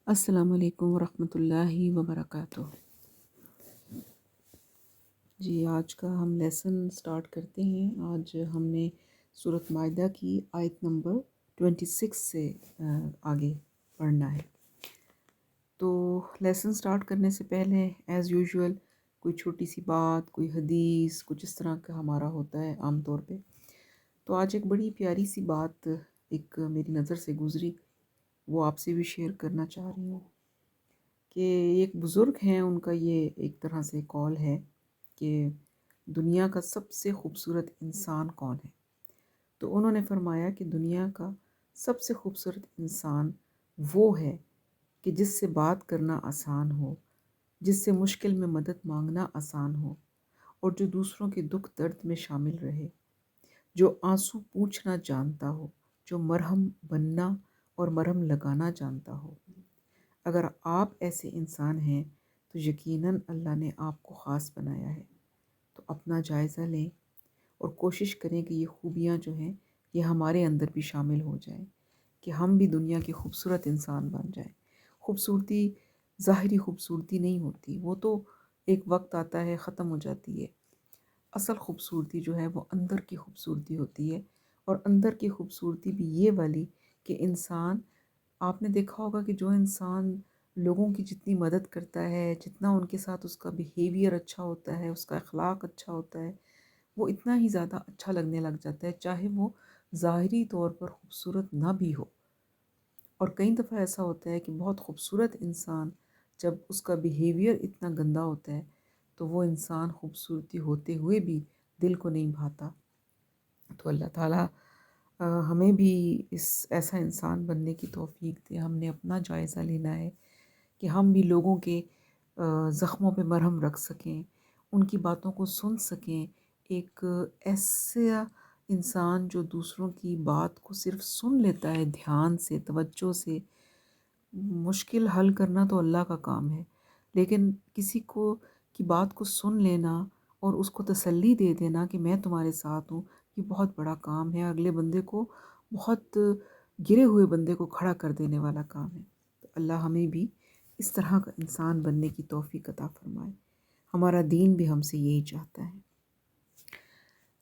السلام علیکم ورحمۃ اللہ وبرکاتہ۔ جی آج کا ہم لیسن سٹارٹ کرتے ہیں۔ آج ہم نے سورۃ مائدہ کی آیت نمبر 26 سے آگے پڑھنا ہے۔ تو لیسن سٹارٹ کرنے سے پہلے ایز یوزول کوئی چھوٹی سی بات، کوئی حدیث، کچھ اس طرح کا ہمارا ہوتا ہے عام طور پہ۔ تو آج ایک بڑی پیاری سی بات ایک میری نظر سے گزری، وہ آپ سے بھی شیئر کرنا چاہ رہی ہوں کہ ایک بزرگ ہیں، ان کا یہ ایک طرح سے کال ہے کہ دنیا کا سب سے خوبصورت انسان کون ہے۔ تو انہوں نے فرمایا کہ دنیا کا سب سے خوبصورت انسان وہ ہے کہ جس سے بات کرنا آسان ہو، جس سے مشکل میں مدد مانگنا آسان ہو، اور جو دوسروں کے دکھ درد میں شامل رہے، جو آنسو پوچھنا جانتا ہو، جو مرہم بننا اور مرہم لگانا جانتا ہو۔ اگر آپ ایسے انسان ہیں تو یقیناً اللہ نے آپ کو خاص بنایا ہے۔ تو اپنا جائزہ لیں اور کوشش کریں کہ یہ خوبیاں جو ہیں یہ ہمارے اندر بھی شامل ہو جائیں، کہ ہم بھی دنیا کے خوبصورت انسان بن جائیں۔ خوبصورتی ظاہری خوبصورتی نہیں ہوتی، وہ تو ایک وقت آتا ہے ختم ہو جاتی ہے۔ اصل خوبصورتی جو ہے وہ اندر کی خوبصورتی ہوتی ہے، اور اندر کی خوبصورتی بھی یہ والی کہ انسان، آپ نے دیکھا ہوگا کہ جو انسان لوگوں کی جتنی مدد کرتا ہے، جتنا ان کے ساتھ اس کا بیہیویئر اچھا ہوتا ہے، اس کا اخلاق اچھا ہوتا ہے، وہ اتنا ہی زیادہ اچھا لگنے لگ جاتا ہے، چاہے وہ ظاہری طور پر خوبصورت نہ بھی ہو۔ اور کئی دفعہ ایسا ہوتا ہے کہ بہت خوبصورت انسان جب اس کا بیہیویئر اتنا گندا ہوتا ہے تو وہ انسان خوبصورتی ہوتے ہوئے بھی دل کو نہیں بھاتا۔ تو اللہ تعالیٰ ہمیں بھی ایسا انسان بننے کی توفیق دے۔ ہم نے اپنا جائزہ لینا ہے کہ ہم بھی لوگوں کے زخموں پہ مرہم رکھ سکیں، ان کی باتوں کو سن سکیں۔ ایک ایسا انسان جو دوسروں کی بات کو صرف سن لیتا ہے دھیان سے، توجہ سے۔ مشکل حل کرنا تو اللہ کا کام ہے، لیکن کسی کی بات کو سن لینا اور اس کو تسلی دے دینا کہ میں تمہارے ساتھ ہوں، یہ بہت بڑا کام ہے، اگلے بندے کو، بہت گرے ہوئے بندے کو کھڑا کر دینے والا کام ہے۔ تو اللہ ہمیں بھی اس طرح کا انسان بننے کی توفیق عطا فرمائے۔ ہمارا دین بھی ہم سے یہی چاہتا ہے۔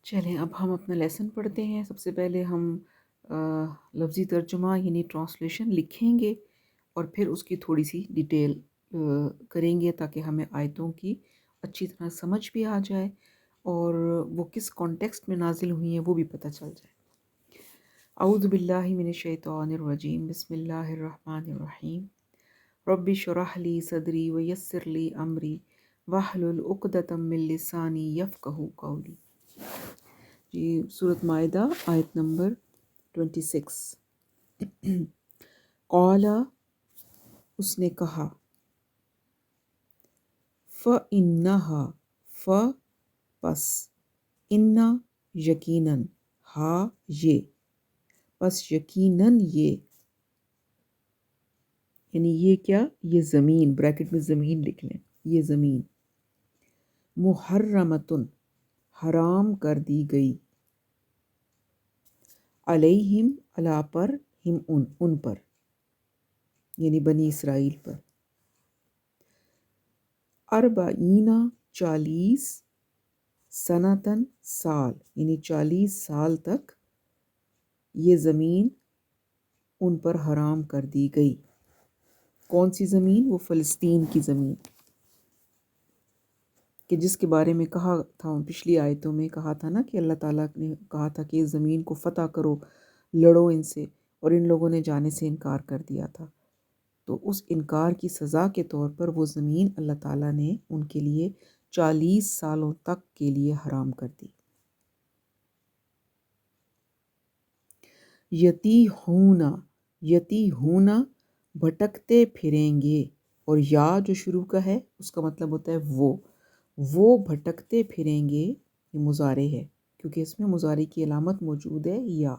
چلیں اب ہم اپنا لیسن پڑھتے ہیں۔ سب سے پہلے ہم لفظی ترجمہ یعنی ٹرانسلیشن لکھیں گے اور پھر اس کی تھوڑی سی ڈیٹیل کریں گے تاکہ ہمیں آیتوں کی اچھی طرح سمجھ بھی آ جائے اور وہ کس کانٹیکسٹ میں نازل ہوئی ہیں وہ بھی پتہ چل جائے۔ اعوذ باللہ من الشیطان الرجیم، بسم اللہ الرحمن الرحیم۔ رب اشرح لی صدری ویسر لی امری واحلل عقدۃ من لسانی یفقہوا قولی۔ جی سورۃ مائدہ آیت نمبر 26۔ قال، اس نے کہا، فَإِنَّهَا، پس، اِنَّا یقیناً، ہا یہ، پس یقیناً یہ، یعنی یہ کیا، یہ زمین، بریکٹ میں زمین لکھ لیں، یہ زمین، محرمتن، حرام کر دی گئی، علیہم، علی پر، ہم ان پر، یعنی بنی اسرائیل پر، اربعین، 40، سنتاً، سال، یعنی 40 سال تک یہ زمین ان پر حرام کر دی گئی۔ کون سی زمین؟ وہ فلسطین کی زمین، کہ جس کے بارے میں کہا تھا پچھلی آیتوں میں، کہا تھا نا کہ اللہ تعالیٰ نے کہا تھا کہ اس زمین کو فتح کرو، لڑو ان سے، اور ان لوگوں نے جانے سے انکار کر دیا تھا۔ تو اس انکار کی سزا کے طور پر وہ زمین اللہ تعالیٰ نے ان کے لیے 40 سالوں تک کے لیے حرام کر دی۔ یتی ہونا، بھٹکتے پھریں گے، اور یا جو شروع کا ہے اس کا مطلب ہوتا ہے وہ بھٹکتے پھریں گے، یہ مضارع ہے کیونکہ اس میں مضارع کی علامت موجود ہے یا۔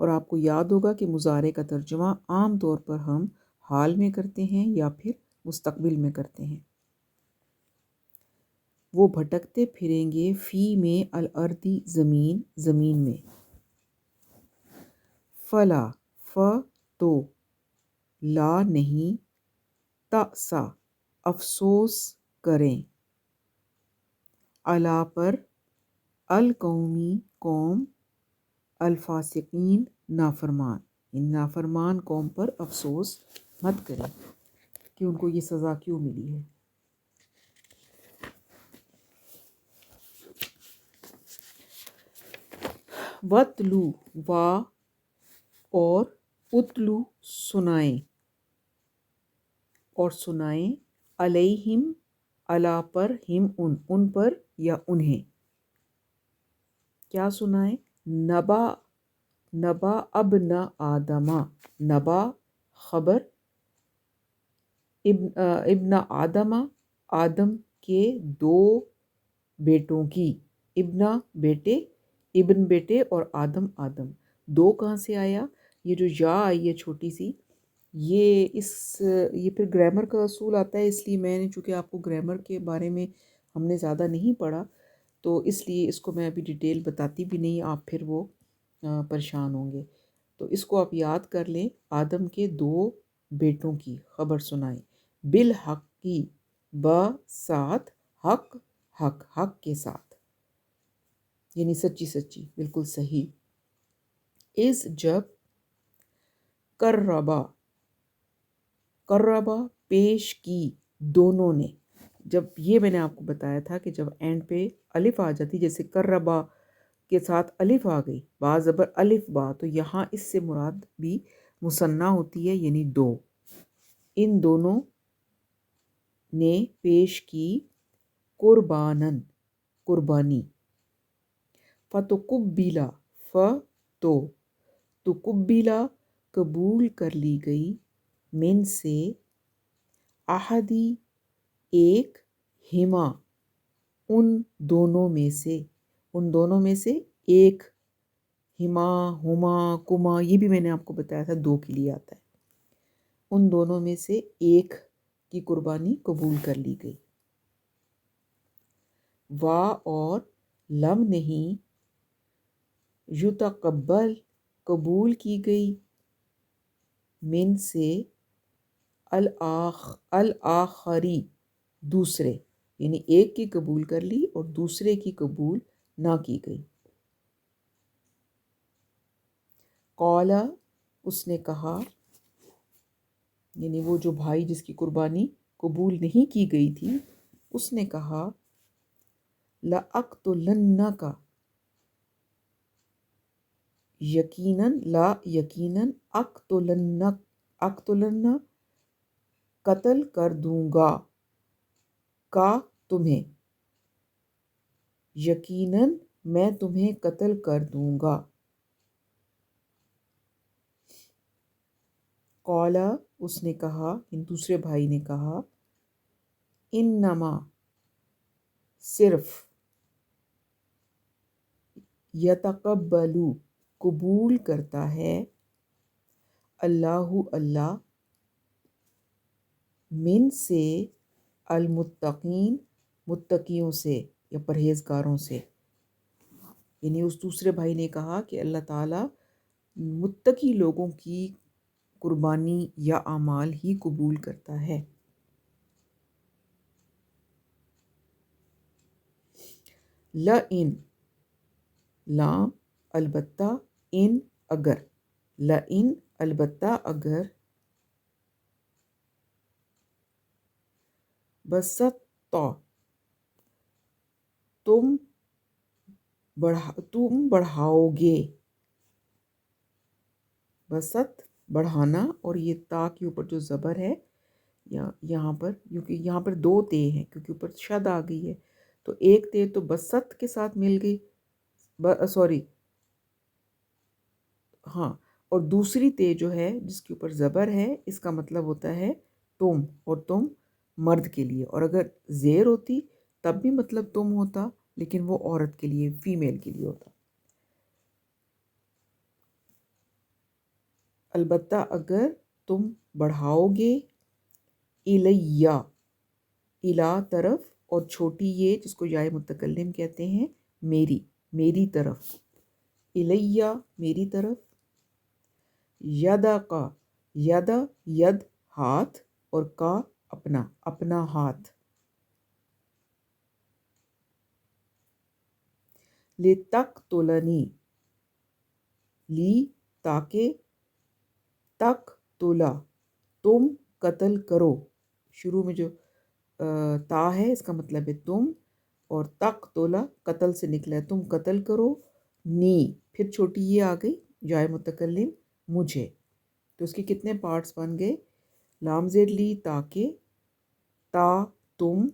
اور آپ کو یاد ہوگا کہ مضارع کا ترجمہ عام طور پر ہم حال میں کرتے ہیں یا پھر مستقبل میں کرتے ہیں۔ وہ بھٹکتے پھریں گے، فی میں، الارضی، زمین میں، فلا، تو، لا نہیں، تأسا افسوس کریں، علا پر، القومی قوم، الفاسقین نافرمان، ان نافرمان قوم پر افسوس مت کریں کہ ان کو یہ سزا کیوں ملی ہے۔ وَاتْلُو وا اور اتلو سنائیں، اور سنائیں، علیہم علا پر، ہم ان پر یا انہیں، کیا سنائیں؟ نبا ابن آدمہ، نبا خبر، ابن آدمہ آدم کے دو بیٹوں کی، ابن بیٹے، ابن بیٹے اور آدم آدم، دو کہاں سے آیا؟ یہ جو یا آئی ہے چھوٹی سی، یہ پھر گرامر کا اصول آتا ہے، اس لیے میں نے چونکہ آپ کو گرامر کے بارے میں ہم نے زیادہ نہیں پڑھا تو اس لیے اس کو میں ابھی ڈیٹیل بتاتی بھی نہیں، آپ پھر وہ پریشان ہوں گے۔ تو اس کو آپ یاد کر لیں، آدم کے دو بیٹوں کی خبر سنائیں، بالحق کی، ساتھ، حق حق حق کے ساتھ، یعنی سچی سچی بالکل صحیح، اس جب قربا پیش کی دونوں نے، جب یہ میں نے آپ کو بتایا تھا کہ جب اینڈ پہ الف آ جاتی، جیسے قربا کے ساتھ الف آ گئی، با زبر الف با، تو یہاں اس سے مراد بھی مثنیٰ ہوتی ہے، یعنی دو، ان دونوں نے پیش کی قربانن قربانی، فتقبلا تقبلا قبول کر لی گئی، من سے، احدی ایک، ہما ان دونوں میں سے ایک، ہما ہما کما، یہ بھی میں نے آپ کو بتایا تھا دو کے لیے آتا ہے، ان دونوں میں سے ایک کی قربانی قبول کر لی گئی، وا اور لم نہیں، یتقبل قبول کی گئی، من سے، الآخری دوسرے، یعنی ایک کی قبول کر لی اور دوسرے کی قبول نہ کی گئی، قال اس نے کہا، یعنی وہ جو بھائی جس کی قربانی قبول نہیں کی گئی تھی، اس نے کہا، لَأَقْتُلَنَّكَ، یقیناً اقتلن قتل کر دوں گا، کا تمہیں، یقیناً میں تمہیں قتل کر دوں گا، قال اس نے کہا، دوسرے بھائی نے کہا، انما صرف، یتقبل قبول کرتا ہے، اللہ من سے، المتقین متقیوں سے یا پرہیزگاروں سے، یعنی اس دوسرے بھائی نے کہا کہ اللہ تعالیٰ متقی لوگوں کی قربانی یا اعمال ہی قبول کرتا ہے۔ لَإِن، لام البتہ، ان اگر، لَإِن البتہ اگر، بسطت تم بڑھاؤ گے، بسط بڑھانا، اور یہ تا کے اوپر جو زبر ہے یہاں پر، کیونکہ یہاں پر دو تے ہیں کیونکہ اوپر شد آ گئی ہے، تو ایک تے تو بسط کے ساتھ مل گئی، ہاں، اور دوسری تے جو ہے جس کے اوپر زبر ہے، اس کا مطلب ہوتا ہے تم، اور تم مرد کے لیے، اور اگر زیر ہوتی تب بھی مطلب تم ہوتا، لیکن وہ عورت کے لیے، فیمیل کے لیے ہوتا۔ البتہ اگر تم بڑھاؤ گے، الیہ، الا طرف، اور چھوٹی یہ جس کو یائے متکلم کہتے ہیں، میری طرف، الیہ میری طرف، یدک یدا ید ہاتھ اور کا اپنا اپنا ہاتھ. لتقتلنی لی تاکہ تک تولا تم قتل کرو. شروع میں جو تا ہے اس کا مطلب ہے تم، اور تک تولا قتل سے نکلا ہے، تم قتل کرو. نی پھر چھوٹی یہ آ گئی جائے متکلم مجھے. تو اس کے کتنے پارٹس بن گئے؟ لام زیر لی تاکہ، تا تم،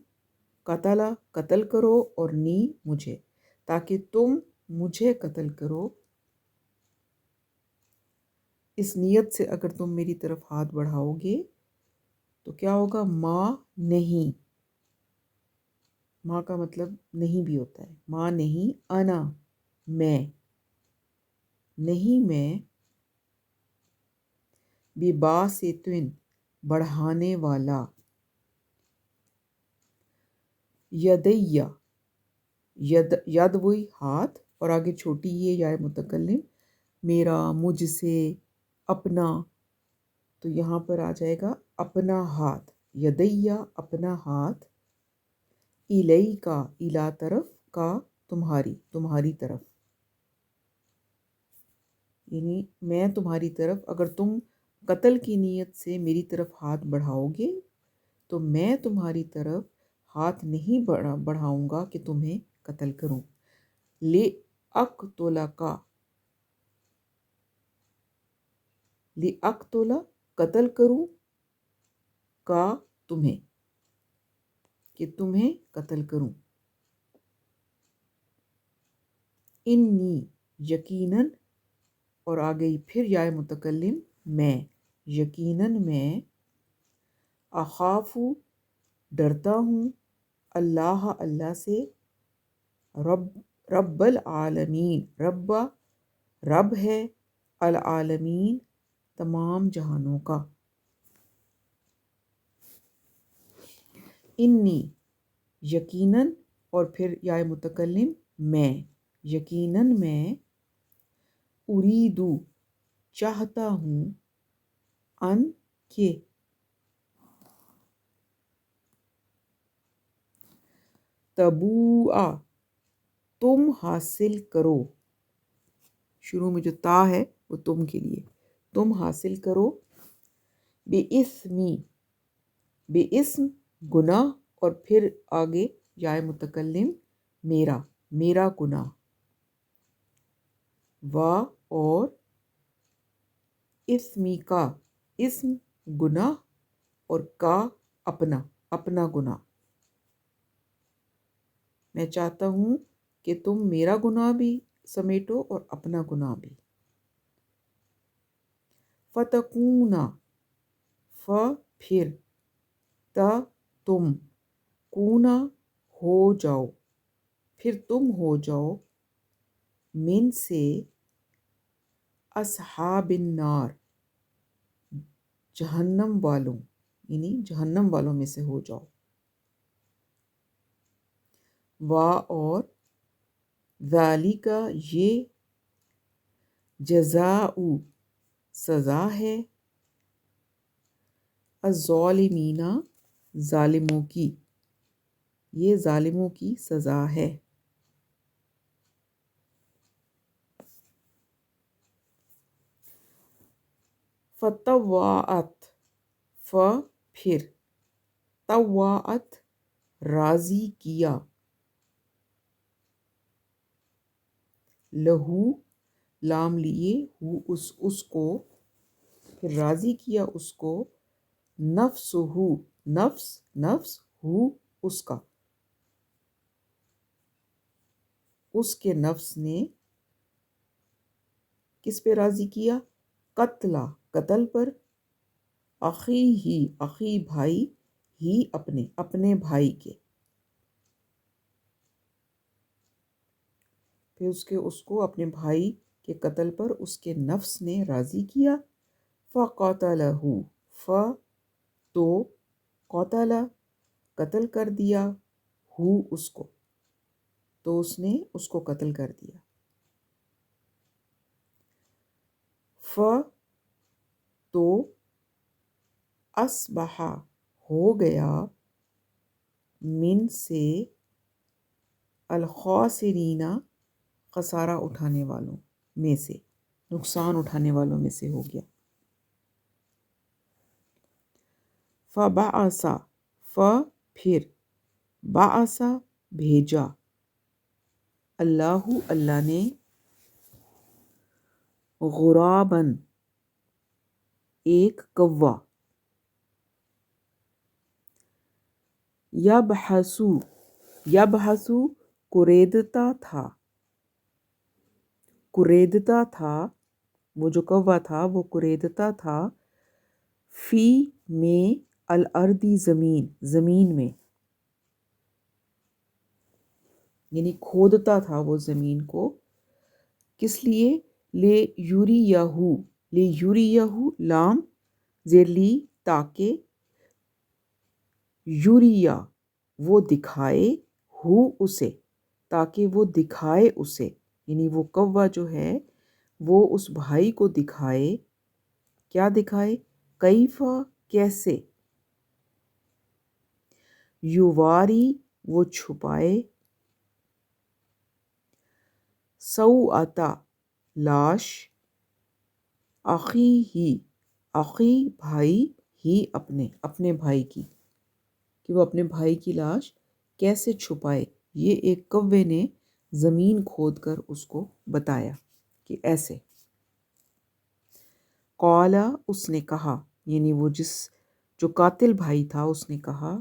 قتلا قتل کرو، اور نی مجھے، تاکہ تم مجھے قتل کرو. اس نیت سے اگر تم میری طرف ہاتھ بڑھاؤ گے تو کیا ہوگا؟ ماں نہیں، ماں کا مطلب نہیں بھی ہوتا ہے. ماں نہیں، انا میں، نہیں میں، بباسطن بڑھانے والا، یدیہ ید وہی ہاتھ اور آگے چھوٹی یہ یا متکلم، میرا، مجھ سے، اپنا. تو یہاں پر آ جائے گا اپنا ہاتھ، یدیہ اپنا ہاتھ، الی کا الا طرف، کا تمہاری، تمہاری طرف. یعنی میں تمہاری طرف، اگر تم قتل کی نیت سے میری طرف ہاتھ بڑھاؤ گے تو میں تمہاری طرف ہاتھ نہیں بڑھاؤں گا کہ تمہیں قتل کروں. لِأَقْتُلَکَ، لِأَقْتُلَ قتل کروں، کا تمہیں، کہ تمہیں قتل کروں. انی یقیناً، اور آگئی پھر یا متکلم میں، یقیناً میں، اخاف ڈرتا ہوں، اللہ اللہ سے، رب العالمین رب ہے، العالمین تمام جہانوں کا. انی یقیناً، اور پھر یا متکلم میں، یقیناً میں، اریدو چاہتا ہوں، ان کے، تبوء تم حاصل کرو. شروع میں جو تا ہے وہ تم کے لیے، تم حاصل کرو. بِإِثْمِ، بِإِثْم گناہ، اور پھر آگے یا متکلم میرا، میرا گناہ. اور اسمی کا، اسم گناہ، اور کا اپنا، اپنا گناہ. میں چاہتا ہوں کہ تم میرا گناہ بھی سمیٹو اور اپنا گناہ بھی. فتکون، پھر، تم، کونا ہو جاؤ، پھر تم ہو جاؤ، من سے، اصحاب النار جہنم والوں، یعنی جہنم والوں میں سے ہو جاؤ. اور ذالک یہ، جزاء سزا ہے، الظالمین ظالموں کی، یہ ظالموں کی سزا ہے. فتوعت، پھر، طوعت راضی کیا، لہو لام لیے، ہو اس کو، پھر راضی کیا اس کو، نفس ہو، نفس ہو اس کا، اس کے نفس نے، کس پہ راضی کیا؟ قتلا قتل پر، اخی بھائی، ہی اپنے بھائی کے. پھر اس کو اپنے بھائی کے قتل پر اس کے نفس نے راضی کیا. فَقَتَلَهُ، تو، قتل قتل کر دیا، ہو اس کو، تو اس نے اس کو قتل کر دیا. تو اصبح ہو گیا، من سے الخاسرین خسارہ اٹھانے والوں میں سے، نقصان اٹھانے والوں میں سے ہو گیا۔ فبعث، پھر، بعث بھیجا، اللہ اللہ نے، غراباً ایک کوا، یبحثو، یبحثو کوریدتا تھا، کوریدتا تھا، وہ جو کوا تھا وہ کوریدتا تھا، فی میں، الارضی زمین، زمین میں، یعنی کھودتا تھا وہ زمین کو، کس لیے؟ لے یوریہو، لے یوریہو، لام زیر لی، تاکہ، یوریا وہ دکھائے، ہو اسے، تاکہ وہ دکھائے اسے، یعنی وہ کوا جو ہے وہ اس بھائی کو دکھائے، کیا دکھائے؟ کیفا کیسے، یواری وہ چھپائے، سوءتا لاش، اخی ہی، اخی بھائی، ہی اپنے، اپنے بھائی کی، کہ وہ اپنے بھائی کی لاش کیسے چھپائے، یہ ایک کوے نے زمین کھود کر اس کو بتایا کہ ایسے۔ قال، اس نے کہا، یعنی وہ جو قاتل بھائی تھا اس نے کہا،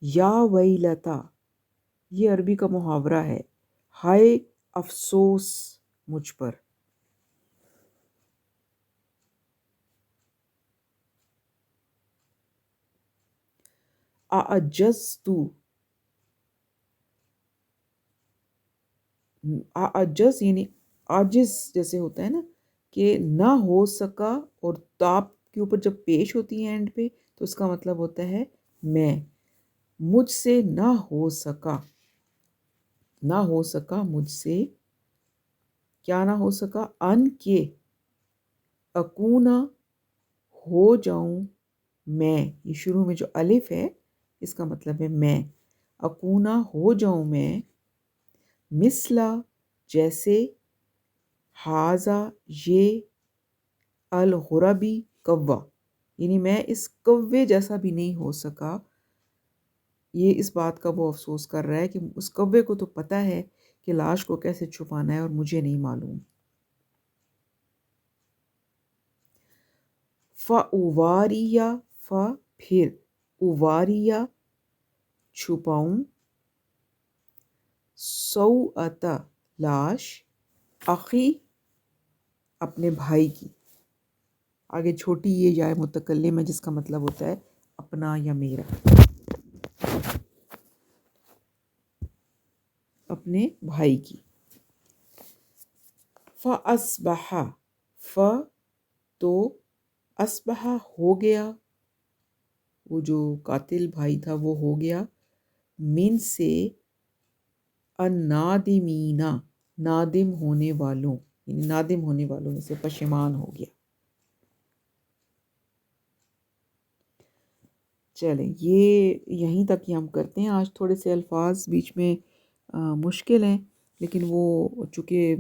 یا ویلتا، یہ عربی کا محاورہ ہے، ہائے افسوس مجھ پر، اعجزتو، اعجز یعنی عاجز جیسے ہوتا ہے نا، کہ نہ ہو سکا، اور تاپ کے اوپر جب پیش ہوتی ہے اینڈ پہ تو اس کا مطلب ہوتا ہے میں، مجھ سے نہ ہو سکا، نہ ہو سکا مجھ سے، کیا نہ ہو سکا؟ ان کے، اکونا ہو جاؤں میں، یہ شروع میں جو الف ہے اس کا مطلب ہے میں، اکونا ہو جاؤں میں، مثلا جیسے، حاذا یہ، الغربی کوا، یعنی میں اس کوے جیسا بھی نہیں ہو سکا، یہ اس بات کا وہ افسوس کر رہا ہے کہ اس کوے کو تو پتہ ہے کہ لاش کو کیسے چھپانا ہے اور مجھے نہیں معلوم۔ فَأُوَارِیَ، پھر، اوواریہ چھپاؤں، سوءۃ لاش، اخی اپنے بھائی کی، آگے چھوٹی یہ یا متکلم ہے جس کا مطلب ہوتا ہے اپنا یا میرا، اپنے بھائی کی۔ فَأَصْبَحَ، تو، اصبح ہو گیا، وہ جو قاتل بھائی تھا وہ ہو گیا، من سے، النادمین، نادم ہونے والوں، یعنی نادم ہونے والوں میں سے، پشیمان ہو گیا۔ چلیں یہ یہیں تک ہی ہم کرتے ہیں آج، تھوڑے سے الفاظ بیچ میں مشکل ہیں، لیکن وہ چونکہ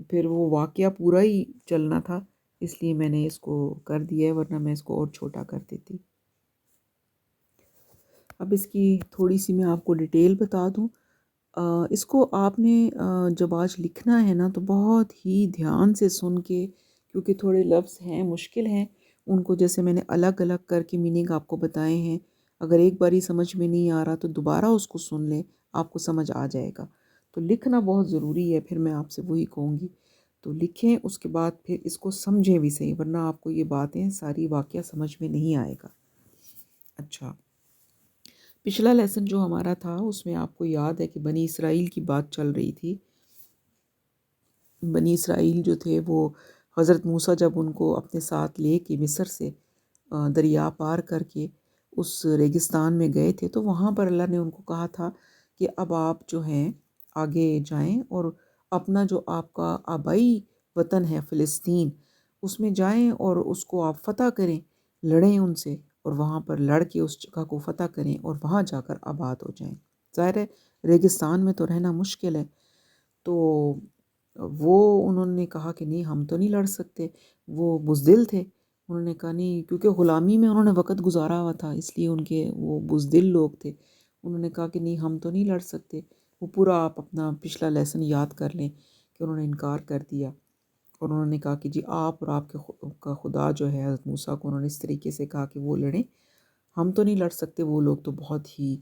پھر وہ واقعہ پورا ہی چلنا تھا اس لیے میں نے اس کو کر دیا ہے، ورنہ میں اس کو اور چھوٹا کر دیتی۔ اب اس کی تھوڑی سی میں آپ کو ڈیٹیل بتا دوں، اس کو آپ نے جب آج لکھنا ہے نا تو بہت ہی دھیان سے سن کے، کیونکہ تھوڑے لفظ ہیں مشکل ہیں، ان کو جیسے میں نے الگ الگ کر کے میننگ آپ کو بتائے ہیں، اگر ایک باری سمجھ میں نہیں آ رہا تو دوبارہ اس کو سن لیں، آپ کو سمجھ آ جائے گا۔ تو لکھنا بہت ضروری ہے، پھر میں آپ سے وہی کہوں گی، تو لکھیں، اس کے بعد پھر اس کو سمجھیں بھی صحیح، ورنہ آپ کو یہ باتیں ساری واقعہ سمجھ میں نہیں آئے گا۔ اچھا، پچھلا لیسن جو ہمارا تھا اس میں آپ کو یاد ہے کہ بنی اسرائیل کی بات چل رہی تھی۔ بنی اسرائیل جو تھے وہ حضرت موسیٰ جب ان کو اپنے ساتھ لے کے مصر سے دریا پار کر کے اس ریگستان میں گئے تھے، تو وہاں پر اللہ نے ان کو کہا تھا کہ اب آپ جو ہیں آگے جائیں اور اپنا جو آپ کا آبائی وطن ہے فلسطین، اس میں جائیں اور اس کو آپ فتح کریں، لڑیں ان سے اور وہاں پر لڑ کے اس جگہ کو فتح کریں اور وہاں جا کر آباد ہو جائیں۔ ظاہر ہے ریگستان میں تو رہنا مشکل ہے، تو وہ انہوں نے کہا کہ نہیں ہم تو نہیں لڑ سکتے۔ وہ بزدل تھے، انہوں نے کہا نہیں، کیونکہ غلامی میں انہوں نے وقت گزارا ہوا تھا، اس لیے ان کے وہ بزدل لوگ تھے۔ انہوں نے کہا کہ نہیں ہم تو نہیں لڑ سکتے۔ وہ پورا آپ اپنا پچھلا لیسن یاد کر لیں کہ انہوں نے انکار کر دیا، اور انہوں نے کہا کہ جی آپ اور آپ کے کا خدا جو ہے، حضرت موسیٰ کو انہوں نے اس طریقے سے کہا کہ وہ لڑیں، ہم تو نہیں لڑ سکتے، وہ لوگ تو بہت ہی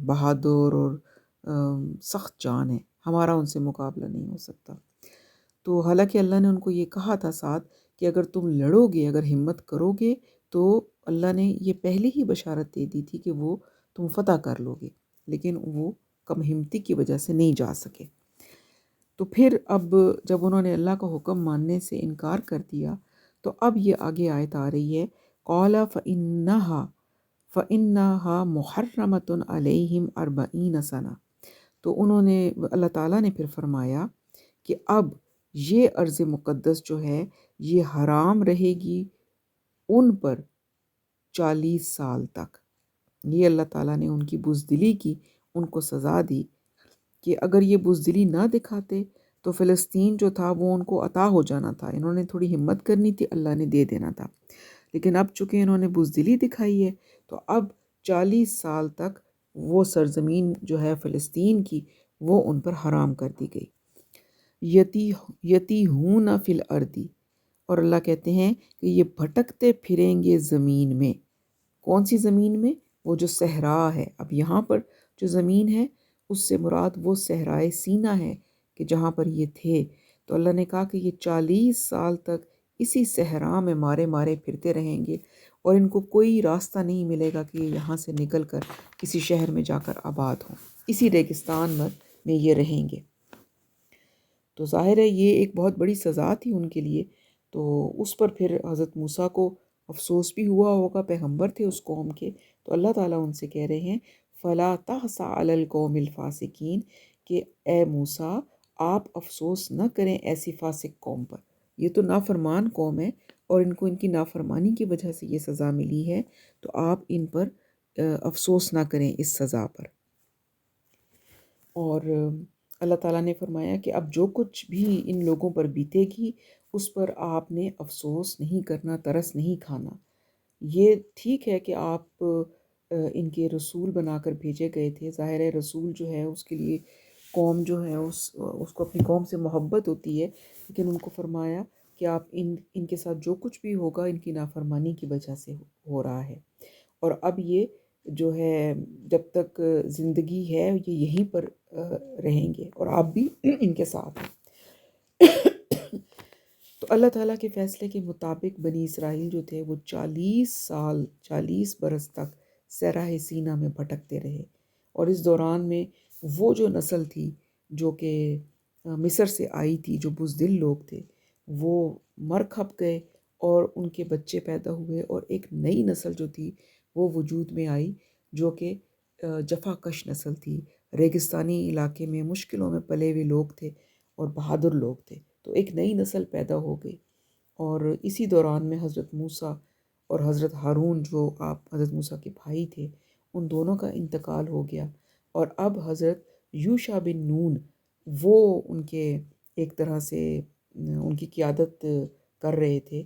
بہادر اور سخت جان ہیں، ہمارا ان سے مقابلہ نہیں ہو سکتا۔ تو حالانکہ اللہ نے ان کو یہ کہا تھا ساتھ کہ اگر تم لڑو گے، اگر ہمت کرو گے، تو اللہ نے یہ پہلے ہی بشارت دے دی تھی کہ وہ تم فتح کر لو گے، لیکن وہ کم ہمتی کی وجہ سے نہیں جا سکے۔ تو پھر اب جب انہوں نے اللہ کا حکم ماننے سے انکار کر دیا، تو اب یہ آگے آیت آ رہی ہے، قَالَ فَإِنَّهَا مُحَرَّمَةٌ عَلَيْهِمْ 40 سَنَةً۔ تو انہوں نے، اللہ تعالیٰ نے پھر فرمایا کہ اب یہ ارض مقدس جو ہے یہ حرام رہے گی ان پر 40 سال تک۔ یہ اللہ تعالیٰ نے ان کی بزدلی کی، ان کو سزا دی کہ اگر یہ بزدلی نہ دکھاتے تو فلسطین جو تھا وہ ان کو عطا ہو جانا تھا، انہوں نے تھوڑی ہمت کرنی تھی، اللہ نے دے دینا تھا، لیکن اب چونکہ انہوں نے بزدلی دکھائی ہے تو اب 40 سال تک وہ سرزمین جو ہے فلسطین کی وہ ان پر حرام کر دی گئی۔ یتیہون فی الارض، اور اللہ کہتے ہیں کہ یہ بھٹکتے پھریں گے زمین میں۔ کون سی زمین میں؟ وہ جو صحرا ہے۔ اب یہاں پر جو زمین ہے اس سے مراد وہ صحرائے سینا ہے کہ جہاں پر یہ تھے۔ تو اللہ نے کہا کہ یہ 40 سال تک اسی صحرا میں مارے مارے پھرتے رہیں گے، اور ان کو کوئی راستہ نہیں ملے گا کہ یہ یہاں سے نکل کر کسی شہر میں جا کر آباد ہوں، اسی ریگستان میں یہ رہیں گے۔ تو ظاہر ہے یہ ایک بہت بڑی سزا تھی ان کے لیے۔ تو اس پر پھر حضرت موسیٰ کو افسوس بھی ہوا ہوگا، پیغمبر تھے اس قوم کے، تو اللہ تعالیٰ ان سے کہہ رہے ہیں فَلَا تَحْسَ عَلَى الْقَوْمِ الْفَاسِقِينَ، کہ اے موسیٰ آپ افسوس نہ کریں ایسی فاسق قوم پر۔ یہ تو نافرمان قوم ہے اور ان کو ان کی نافرمانی کی وجہ سے یہ سزا ملی ہے، تو آپ ان پر افسوس نہ کریں اس سزا پر۔ اور اللہ تعالیٰ نے فرمایا کہ اب جو کچھ بھی ان لوگوں پر بیتے گی اس پر آپ نے افسوس نہیں کرنا، ترس نہیں کھانا۔ یہ ٹھیک ہے کہ آپ ان کے رسول بنا کر بھیجے گئے تھے، ظاہر ہے رسول جو ہے اس کے لیے قوم جو ہے اس کو اپنی قوم سے محبت ہوتی ہے، لیکن ان کو فرمایا کہ آپ ان کے ساتھ جو کچھ بھی ہوگا ان کی نافرمانی کی وجہ سے ہو رہا ہے، اور اب یہ جو ہے جب تک زندگی ہے یہ یہیں پر رہیں گے اور آپ بھی ان کے ساتھ ہیں۔ تو اللہ تعالیٰ کے فیصلے کے مطابق بنی اسرائیل جو تھے وہ 40 برس تک صحرائے سینا میں بھٹکتے رہے، اور اس دوران میں وہ جو نسل تھی جو کہ مصر سے آئی تھی، جو بزدل لوگ تھے، وہ مر کھپ گئے اور ان کے بچے پیدا ہوئے، اور ایک نئی نسل جو تھی وہ وجود میں آئی جو کہ جفا کش نسل تھی، ریگستانی علاقے میں مشکلوں میں پلے ہوئے لوگ تھے اور بہادر لوگ تھے۔ تو ایک نئی نسل پیدا ہو گئی، اور اسی دوران میں حضرت موسیٰ اور حضرت ہارون جو آپ حضرت موسیٰ کے بھائی تھے ان دونوں کا انتقال ہو گیا، اور اب حضرت یوشع بن نون وہ ان کے ایک طرح سے ان کی قیادت کر رہے تھے،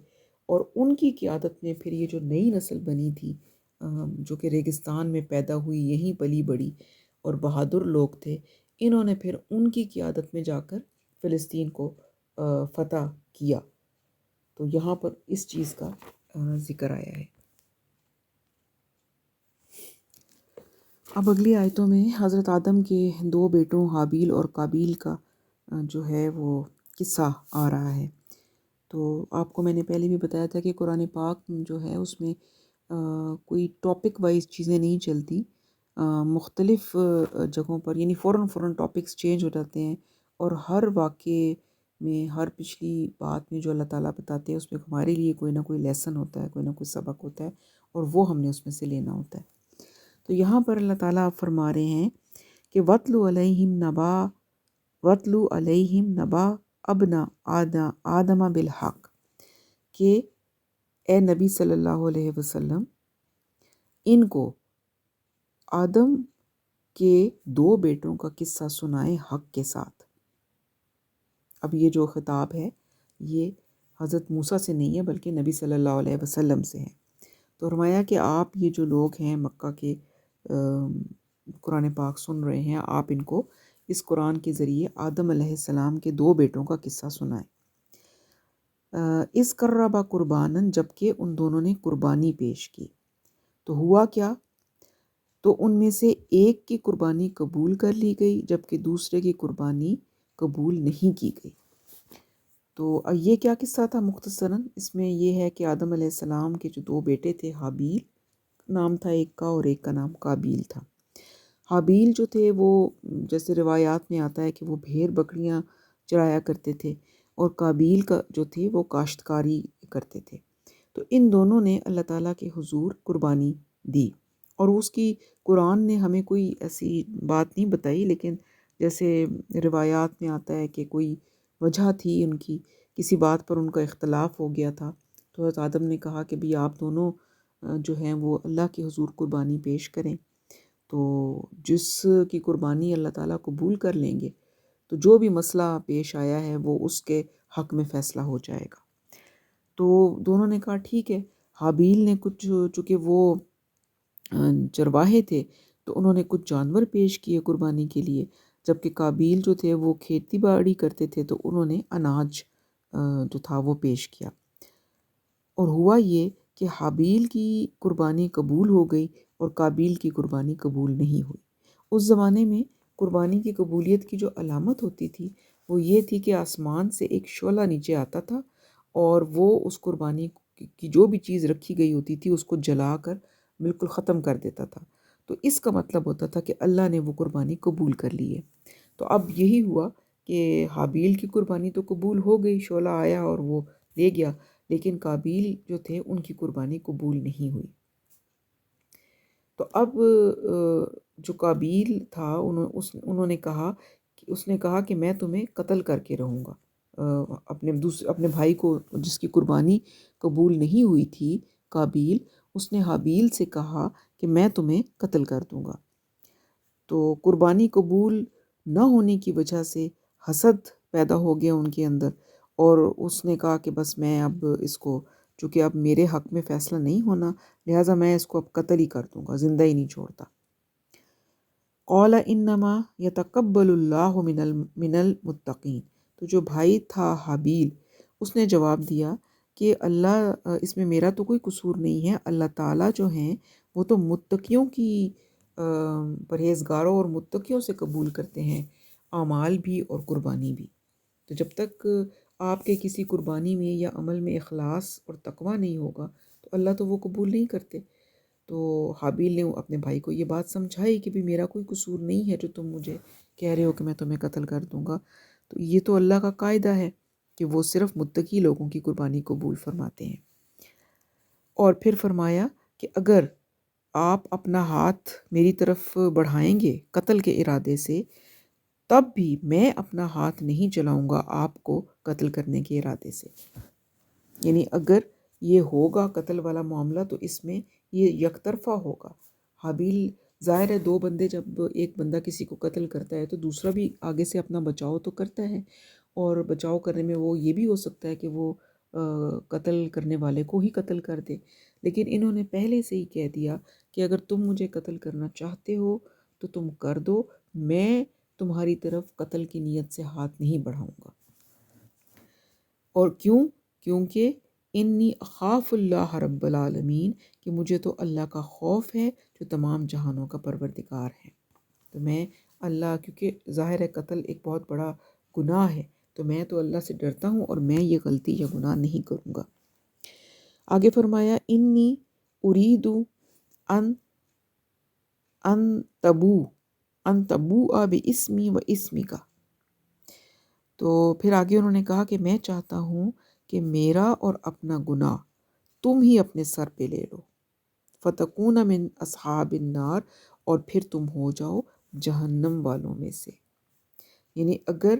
اور ان کی قیادت میں پھر یہ جو نئی نسل بنی تھی جو کہ ریگستان میں پیدا ہوئی، یہیں پلی بڑی اور بہادر لوگ تھے، انہوں نے پھر ان کی قیادت میں جا کر فلسطین کو فتح کیا۔ تو یہاں پر اس چیز کا ذکر آیا ہے۔ اب اگلی آیتوں میں حضرت آدم کے 2 بیٹوں حابیل اور قابیل کا جو ہے وہ قصہ آ رہا ہے۔ تو آپ کو میں نے پہلے بھی بتایا تھا کہ قرآن پاک جو ہے اس میں کوئی ٹاپک وائز چیزیں نہیں چلتی، مختلف جگہوں پر یعنی فوراً ٹاپکس چینج ہو جاتے ہیں، اور ہر واقعے میں، ہر پچھلی بات میں جو اللہ تعالیٰ بتاتے ہیں اس میں ہمارے لیے کوئی نہ کوئی لیسن ہوتا ہے، کوئی نہ کوئی سبق ہوتا ہے، اور وہ ہم نے اس میں سے لینا ہوتا ہے۔ تو یہاں پر اللہ تعالیٰ فرما رہے ہیں کہ وَاتْلُ عَلَيْهِمْ نَبَأَ ابْنَ آدَمَ بِالْحَقِّ، کہ اے نبی صلی اللہ علیہ وسلم ان کو آدم کے 2 بیٹوں کا قصہ سنائیں حق کے ساتھ۔ اب یہ جو خطاب ہے یہ حضرت موسیٰ سے نہیں ہے بلکہ نبی صلی اللہ علیہ وسلم سے ہے۔ تو فرمایا کہ آپ یہ جو لوگ ہیں مکہ کے قرآن پاک سن رہے ہیں، آپ ان کو اس قرآن کے ذریعے آدم علیہ السلام کے 2 بیٹوں کا قصہ سنائیں۔ اس قربا قربانن، جبکہ ان دونوں نے قربانی پیش کی، تو ہوا کیا؟ تو ان میں سے ایک کی قربانی قبول کر لی گئی جبکہ دوسرے کی قربانی قبول نہیں کی گئی۔ تو یہ کیا قصہ تھا مختصراً؟ اس میں یہ ہے کہ آدم علیہ السلام کے جو 2 بیٹے تھے، حابیل نام تھا ایک کا اور ایک کا نام قابیل تھا۔ حابیل جو تھے وہ جیسے روایات میں آتا ہے کہ وہ بھیڑ بکریاں چرایا کرتے تھے، اور قابیل کا جو تھے وہ کاشتکاری کرتے تھے۔ تو ان دونوں نے اللہ تعالیٰ کے حضور قربانی دی، اور اس کی قرآن نے ہمیں کوئی ایسی بات نہیں بتائی، لیکن جیسے روایات میں آتا ہے کہ کوئی وجہ تھی ان کی، کسی بات پر ان کا اختلاف ہو گیا تھا، تو حضرت آدم نے کہا کہ بھی آپ دونوں جو ہیں وہ اللہ کے حضور قربانی پیش کریں، تو جس کی قربانی اللہ تعالیٰ قبول کر لیں گے تو جو بھی مسئلہ پیش آیا ہے وہ اس کے حق میں فیصلہ ہو جائے گا۔ تو دونوں نے کہا ٹھیک ہے۔ حابیل نے کچھ، چونکہ وہ چرواہے تھے تو انہوں نے کچھ جانور پیش کیے قربانی کے لیے، جبکہ قابیل جو تھے وہ کھیتی باڑی کرتے تھے تو انہوں نے اناج جو تھا وہ پیش کیا۔ اور ہوا یہ کہ حابیل کی قربانی قبول ہو گئی اور قابیل کی قربانی قبول نہیں ہوئی۔ اس زمانے میں قربانی کی قبولیت کی جو علامت ہوتی تھی وہ یہ تھی کہ آسمان سے ایک شعلہ نیچے آتا تھا، اور وہ اس قربانی کی جو بھی چیز رکھی گئی ہوتی تھی اس کو جلا کر بالکل ختم کر دیتا تھا۔ تو اس کا مطلب ہوتا تھا کہ اللہ نے وہ قربانی قبول کر لی ہے۔ تو اب یہی ہوا کہ حابیل کی قربانی تو قبول ہو گئی، شعلہ آیا اور وہ دے گیا، لیکن قابیل جو تھے ان کی قربانی قبول نہیں ہوئی۔ تو اب جو قابیل تھا انہوں نے کہا کہ اس نے کہا کہ میں تمہیں قتل کر کے رہوں گا، اپنے بھائی کو جس کی قربانی قبول نہیں ہوئی تھی قابیل، اس نے حابیل سے کہا کہ میں تمہیں قتل کر دوں گا۔ تو قربانی قبول نہ ہونے کی وجہ سے حسد پیدا ہو گیا ان کے اندر، اور اس نے کہا کہ بس میں اب اس کو، چونکہ اب میرے حق میں فیصلہ نہیں ہونا، لہٰذا میں اس کو اب قتل ہی کر دوں گا، زندہ ہی نہیں چھوڑتا۔ قال انما یتقبل اللہ من المتقین، تو جو بھائی تھا حابیل اس نے جواب دیا کہ اللہ، اس میں میرا تو کوئی قصور نہیں ہے، اللہ تعالیٰ جو ہیں وہ تو متقیوں کی، پرہیزگاروں اور متقیوں سے قبول کرتے ہیں اعمال بھی اور قربانی بھی۔ تو جب تک آپ کے کسی قربانی میں یا عمل میں اخلاص اور تقویٰ نہیں ہوگا تو اللہ تو وہ قبول نہیں کرتے۔ تو حابیل نے اپنے بھائی کو یہ بات سمجھائی کہ بھی میرا کوئی قصور نہیں ہے جو تم مجھے کہہ رہے ہو کہ میں تمہیں قتل کر دوں گا، تو یہ تو اللہ کا قاعدہ ہے کہ وہ صرف متقی لوگوں کی قربانی قبول فرماتے ہیں۔ اور پھر فرمایا کہ اگر آپ اپنا ہاتھ میری طرف بڑھائیں گے قتل کے ارادے سے، تب بھی میں اپنا ہاتھ نہیں چلاؤں گا آپ کو قتل کرنے کے ارادے سے۔ یعنی اگر یہ ہوگا قتل والا معاملہ تو اس میں یہ یک طرفہ ہوگا۔ حابیل، ظاہر ہے 2 بندے، جب ایک بندہ کسی کو قتل کرتا ہے تو دوسرا بھی آگے سے اپنا بچاؤ تو کرتا ہے، اور بچاؤ کرنے میں وہ یہ بھی ہو سکتا ہے کہ وہ قتل کرنے والے کو ہی قتل کر دے، لیکن انہوں نے پہلے سے ہی کہہ دیا کہ اگر تم مجھے قتل کرنا چاہتے ہو تو تم کر دو، میں تمہاری طرف قتل کی نیت سے ہاتھ نہیں بڑھاؤں گا۔ اور کیونکہ انی اخاف اللہ رب العالمین، کہ مجھے تو اللہ کا خوف ہے جو تمام جہانوں کا پروردگار ہے۔ تو میں اللہ، کیونکہ ظاہر ہے قتل ایک بہت بڑا گناہ ہے، تو میں تو اللہ سے ڈرتا ہوں اور میں یہ غلطی یا گناہ نہیں کروں گا۔ آگے فرمایا انی ارید ان تبوء باسمی و اسمک، تو پھر آگے انہوں نے کہا کہ میں چاہتا ہوں کہ میرا اور اپنا گناہ تم ہی اپنے سر پہ لے لو، فتکون من اصحاب النار، اور پھر تم ہو جاؤ جہنم والوں میں سے۔ یعنی اگر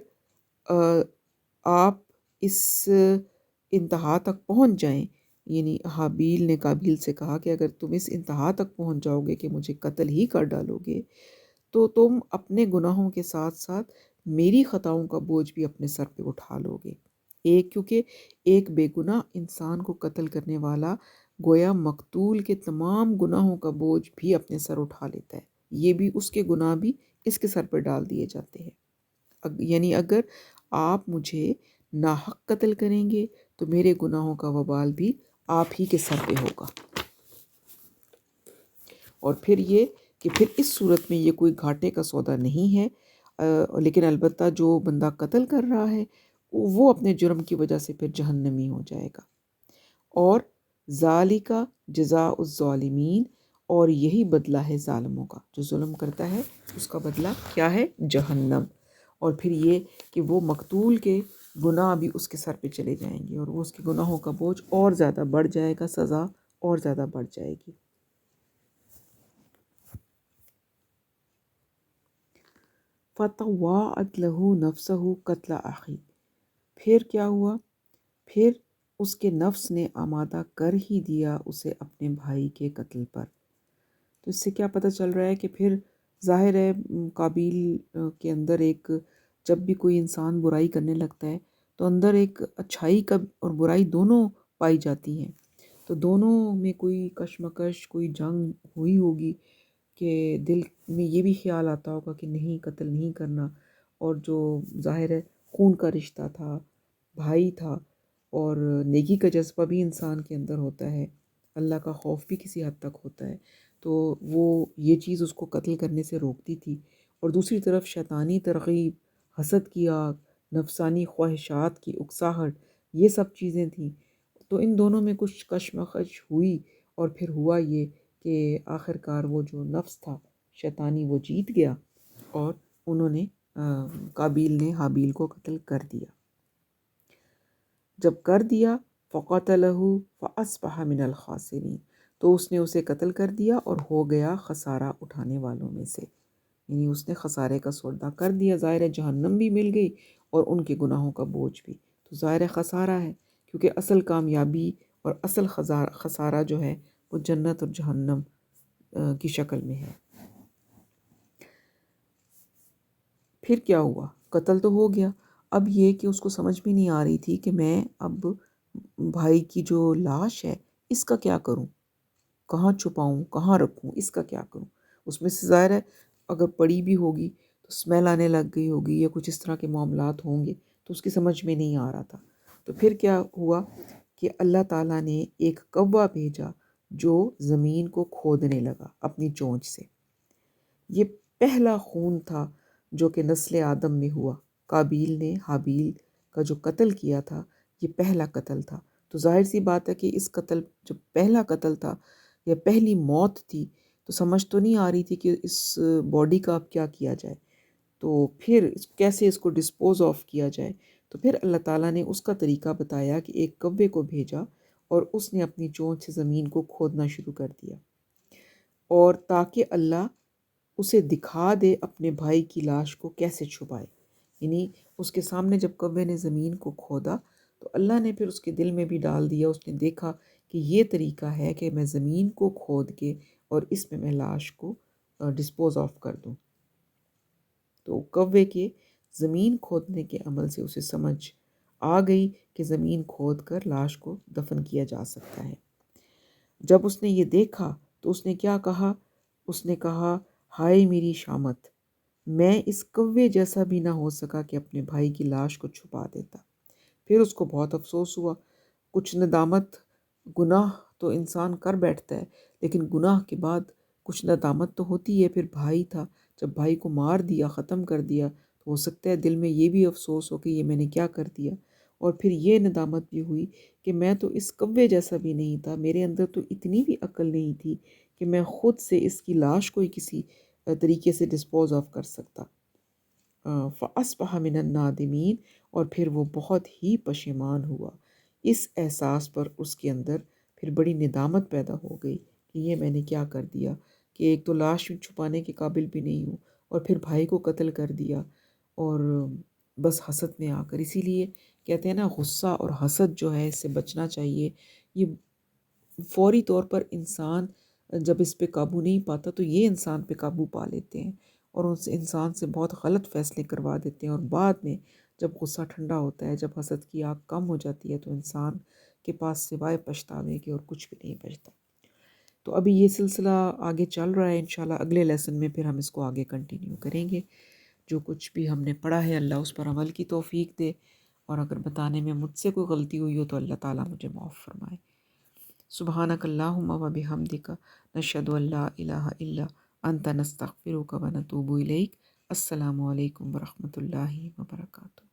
آپ اس انتہا تک پہنچ جائیں یعنی حابیل نے قابیل سے کہا کہ اگر تم اس انتہا تک پہنچ جاؤ گے کہ مجھے قتل ہی کر ڈالو گے تو تم اپنے گناہوں کے ساتھ ساتھ میری خطاؤں کا بوجھ بھی اپنے سر پہ اٹھا لو گے۔ کیونکہ ایک بے گناہ انسان کو قتل کرنے والا گویا مقتول کے تمام گناہوں کا بوجھ بھی اپنے سر اٹھا لیتا ہے، یہ بھی اس کے گناہ بھی اس کے سر پر ڈال دیے جاتے ہیں۔ یعنی اگر آپ مجھے ناحق قتل کریں گے تو میرے گناہوں کا وبال بھی آپ ہی کے سر پہ ہوگا۔ اور پھر یہ کہ پھر اس صورت میں یہ کوئی گھاٹے کا سودا نہیں ہے، لیکن البتہ جو بندہ قتل کر رہا ہے وہ اپنے جرم کی وجہ سے پھر جہنمی ہو جائے گا۔ اور ذالک جزاء الظالمین، اور یہی بدلہ ہے ظالموں کا، جو ظلم کرتا ہے اس کا بدلہ کیا ہے؟ جہنم۔ اور پھر یہ کہ وہ مقتول کے گناہ بھی اس کے سر پہ چلے جائیں گے اور وہ اس کے گناہوں کا بوجھ اور زیادہ بڑھ جائے گا، سزا اور زیادہ بڑھ جائے گی۔ فَطَوَّعَتْ لَهُ نَفْسُهُ قَتْلَ أَخِيهِ، پھر کیا ہوا؟ پھر اس کے نفس نے آمادہ کر ہی دیا اسے اپنے بھائی کے قتل پر۔ تو اس سے کیا پتہ چل رہا ہے کہ پھر ظاہر ہے قابیل کے اندر ایک، جب بھی کوئی انسان برائی کرنے لگتا ہے تو اندر ایک اچھائی کا اور برائی دونوں پائی جاتی ہیں، تو دونوں میں کوئی کشمکش، کوئی جنگ ہوئی ہوگی کہ دل میں یہ بھی خیال آتا ہوگا کہ نہیں قتل نہیں کرنا، اور جو ظاہر ہے خون کا رشتہ تھا، بھائی تھا، اور نیکی کا جذبہ بھی انسان کے اندر ہوتا ہے، اللہ کا خوف بھی کسی حد تک ہوتا ہے، تو وہ یہ چیز اس کو قتل کرنے سے روکتی تھی۔ اور دوسری طرف شیطانی ترغیب، حسد کی آگ، نفسانی خواہشات کی اکساہٹ، یہ سب چیزیں تھیں، تو ان دونوں میں کچھ کشمکش ہوئی، اور پھر ہوا یہ کہ آخر کار وہ جو نفس تھا شیطانی وہ جیت گیا، اور انہوں نے قابیل نے حابیل کو قتل کر دیا۔ جب کر دیا فَقَتَلَهُ فَأَصْبَحَ مِنَ الْخَاسِرِينَ، تو اس نے اسے قتل کر دیا اور ہو گیا خسارہ اٹھانے والوں میں سے، یعنی اس نے خسارے کا سودا کر دیا۔ ظاہر ہے جہنم بھی مل گئی اور ان کے گناہوں کا بوجھ بھی، تو ظاہر ہے خسارہ ہے، کیونکہ اصل کامیابی اور اصل خسارہ جو ہے وہ جنت اور جہنم کی شکل میں ہے۔ پھر کیا ہوا؟ قتل تو ہو گیا، اب یہ کہ اس کو سمجھ بھی نہیں آ رہی تھی کہ میں اب بھائی کی جو لاش ہے اس کا کیا کروں، کہاں چھپاؤں، کہاں رکھوں، اس کا کیا کروں۔ اس میں سے ظاہر ہے اگر پڑی بھی ہوگی تو اسمیل آنے لگ گئی ہوگی یا کچھ اس طرح کے معاملات ہوں گے، تو اس کی سمجھ میں نہیں آ رہا تھا۔ تو پھر کیا ہوا کہ اللہ تعالیٰ نے ایک کوا بھیجا جو زمین کو کھودنے لگا اپنی چونچ سے۔ یہ پہلا خون تھا جو کہ نسل آدم میں ہوا۔ قابیل نے حابیل کا جو قتل کیا تھا یہ پہلا قتل تھا، تو ظاہر سی بات ہے کہ اس قتل، جو پہلا قتل تھا یا پہلی موت تھی، تو سمجھ تو نہیں آ رہی تھی کہ اس باڈی کا اب کیا کیا جائے، تو پھر کیسے اس کو ڈسپوز آف کیا جائے۔ تو پھر اللہ تعالیٰ نے اس کا طریقہ بتایا کہ ایک کوے کو بھیجا اور اس نے اپنی چونچ سے زمین کو کھودنا شروع کر دیا، اور تاکہ اللہ اسے دکھا دے اپنے بھائی کی لاش کو کیسے چھپائے۔ یعنی اس کے سامنے جب کوے نے زمین کو کھودا تو اللہ نے پھر اس کے دل میں بھی ڈال دیا، اس نے دیکھا کہ یہ طریقہ ہے کہ میں زمین کو کھود کے اور اس میں لاش کو ڈسپوز آف کر دوں۔ تو کوے کے زمین کھودنے کے عمل سے اسے سمجھ آ گئی کہ زمین کھود کر لاش کو دفن کیا جا سکتا ہے۔ جب اس نے یہ دیکھا تو اس نے کیا کہا؟ اس نے کہا ہائے میری شامت، میں اس کوے جیسا بھی نہ ہو سکا کہ اپنے بھائی کی لاش کو چھپا دیتا۔ پھر اس کو بہت افسوس ہوا، کچھ ندامت، گناہ تو انسان کر بیٹھتا ہے لیکن گناہ کے بعد کچھ ندامت تو ہوتی ہے۔ پھر بھائی تھا، جب بھائی کو مار دیا، ختم کر دیا، تو ہو سکتا ہے دل میں یہ بھی افسوس ہو کہ یہ میں نے کیا کر دیا، اور پھر یہ ندامت بھی ہوئی کہ میں تو اس کوے جیسا بھی نہیں تھا، میرے اندر تو اتنی بھی عقل نہیں تھی کہ میں خود سے اس کی لاش کو ہی کسی طریقے سے ڈسپوز آف کر سکتا۔ فَأَصْبَحَ مِنَ النَّادِمِينَ، اور پھر وہ بہت ہی پشیمان ہوا۔ اس احساس پر اس کے اندر پھر بڑی ندامت پیدا ہو گئی کہ یہ میں نے کیا کر دیا، کہ ایک تو لاش چھپانے کے قابل بھی نہیں ہوں اور پھر بھائی کو قتل کر دیا، اور بس حسد میں آ کر۔ اسی لیے کہتے ہیں نا غصہ اور حسد جو ہے اس سے بچنا چاہیے، یہ فوری طور پر انسان جب اس پہ قابو نہیں پاتا تو یہ انسان پہ قابو پا لیتے ہیں اور اس انسان سے بہت غلط فیصلے کروا دیتے ہیں، اور بعد میں جب غصہ ٹھنڈا ہوتا ہے، جب حسد کی آگ کم ہو جاتی ہے، تو انسان کے پاس سوائے پچھتاوے کے اور کچھ بھی نہیں بچتا۔ تو ابھی یہ سلسلہ آگے چل رہا ہے، انشاءاللہ اگلے لیسن میں پھر ہم اس کو آگے کنٹینیو کریں گے۔ جو کچھ بھی ہم نے پڑھا ہے اللہ اس پر عمل کی توفیق دے، اور اگر بتانے میں مجھ سے کوئی غلطی ہوئی ہو تو اللہ تعالیٰ مجھے معاف فرمائے۔ سبحانک اللہم و بحمدک، نشہد ان لا الہ الا انت، نستغفرک و نتوب الیک۔ السلام علیکم ورحمۃ اللہ وبرکاتہ۔